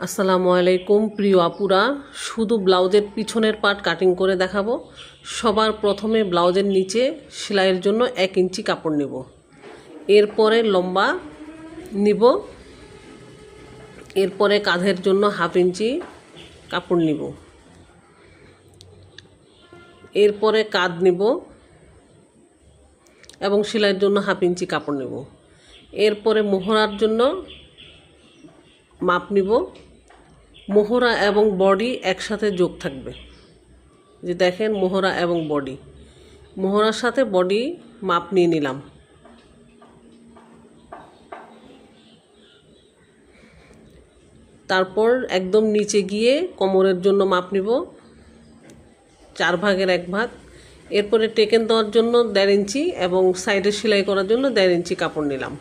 আসসালামু আলাইকুম প্রিয় আপুরা, শুধু ব্লাউজের পিছনের পার্ট কাটিং করে দেখাবো। সবার প্রথমে ব্লাউজের নিচে সেলাইয়ের জন্য 1 ইঞ্চি কাপড় নেব, এরপরে লম্বা নিব, এরপরে কাঁধের জন্য 1/2 ইঞ্চি কাপড় নিব, এরপরে কাঁধ নিব এবং সেলাইয়ের জন্য 1/2 ইঞ্চি কাপড় নেব, এরপরে মোহরার জন্য মাপ নিব। মোহরা এবং বডি একসাথে যোগ থাকবে, যে দেখেন মোহরা এবং বডি, মোহরার সাথে বডি মাপ নিয়ে নিলাম। তারপর একদম নিচে গিয়ে কোমরের জন্য মাপ নিব 4 ভাগের 1 ভাগ। এরপরে টেকেন দেওয়ার জন্য 1.5 ইঞ্চি এবং সাইডে সেলাই করার জন্য 1.5 ইঞ্চি কাপড় নিলাম।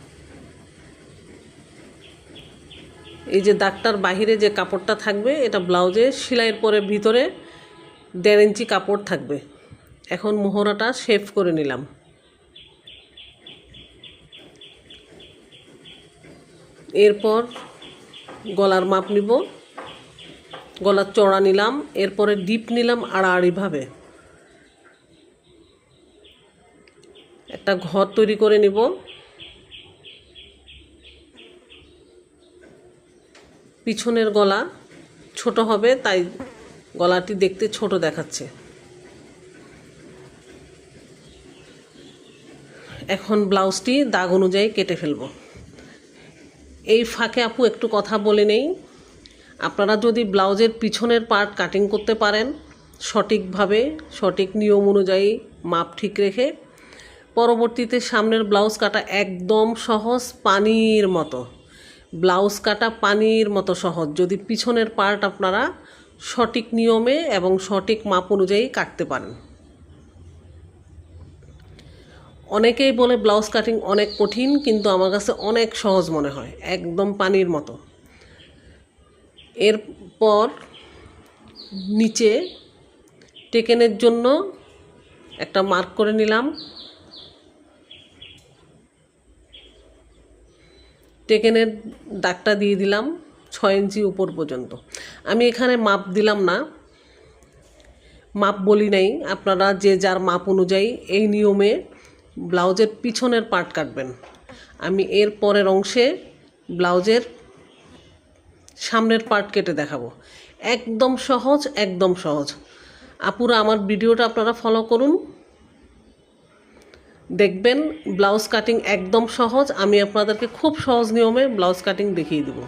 এই যে দাগটার বাহিরে যে কাপড়টা থাকবে এটা ব্লাউজে সেলাইয়ের পরে ভিতরে 1.5 ইঞ্চি কাপড় থাকবে। এখন মোহরাটা শেপ করে নিলাম। এরপর গলার মাপ নিব, গলার চড়া নিলাম, এরপরে ডিপ নিলাম আড়াআড়িভাবে। একটা ঘর তৈরি করে নিব। পিছনের গলা ছোট হবে, তাই গলাটি দেখতে ছোট দেখাচ্ছে। এখন ব্লাউজটি দাগ অনুযায়ী কেটে ফেলব। এই ফাঁকে আপু একটু কথা বলে নেই, আপনারা যদি ব্লাউজের পিছনের পার্ট কাটিং করতে পারেন সঠিকভাবে, সঠিক নিয়ম অনুযায়ী মাপ ঠিক রেখে, পরবর্তীতে সামনের ব্লাউজ কাটা একদম সহজ, পানির মতো। ব্লাউজ কাটা পানির মতো সহজ, যদি পিছনের পার্ট আপনারা সঠিক নিয়মে এবং সঠিক মাপ অনুযায়ী কাটতে পারেন। অনেকেই বলে ব্লাউজ কাটিং অনেক কঠিন, কিন্তু আমার কাছে অনেক সহজ মনে হয়, একদম পানির মতো। এরপর নিচে টেকেনের জন্য একটা মার্ক করে নিলাম। টেকেনের দাগটা দিয়ে দিলাম 6 ইঞ্চি উপর পর্যন্ত। আমি এখানে মাপ দিলাম না, মাপ বলি নাই, আপনারা যে যার মাপ অনুযায়ী এই নিয়মে ব্লাউজের পিছনের পার্ট কাটবেন। আমি এর পরের অংশে ব্লাউজের সামনের পার্ট কেটে দেখাবো। একদম সহজ, একদম সহজ। আপুরা আমার ভিডিওটা আপনারা ফলো করুন, দেখবেন ব্লাউজ কাটিং একদম সহজ। আমি আপনাদেরকে খুব সহজ নিয়মে ব্লাউজ কাটিং দেখিয়ে দেবো।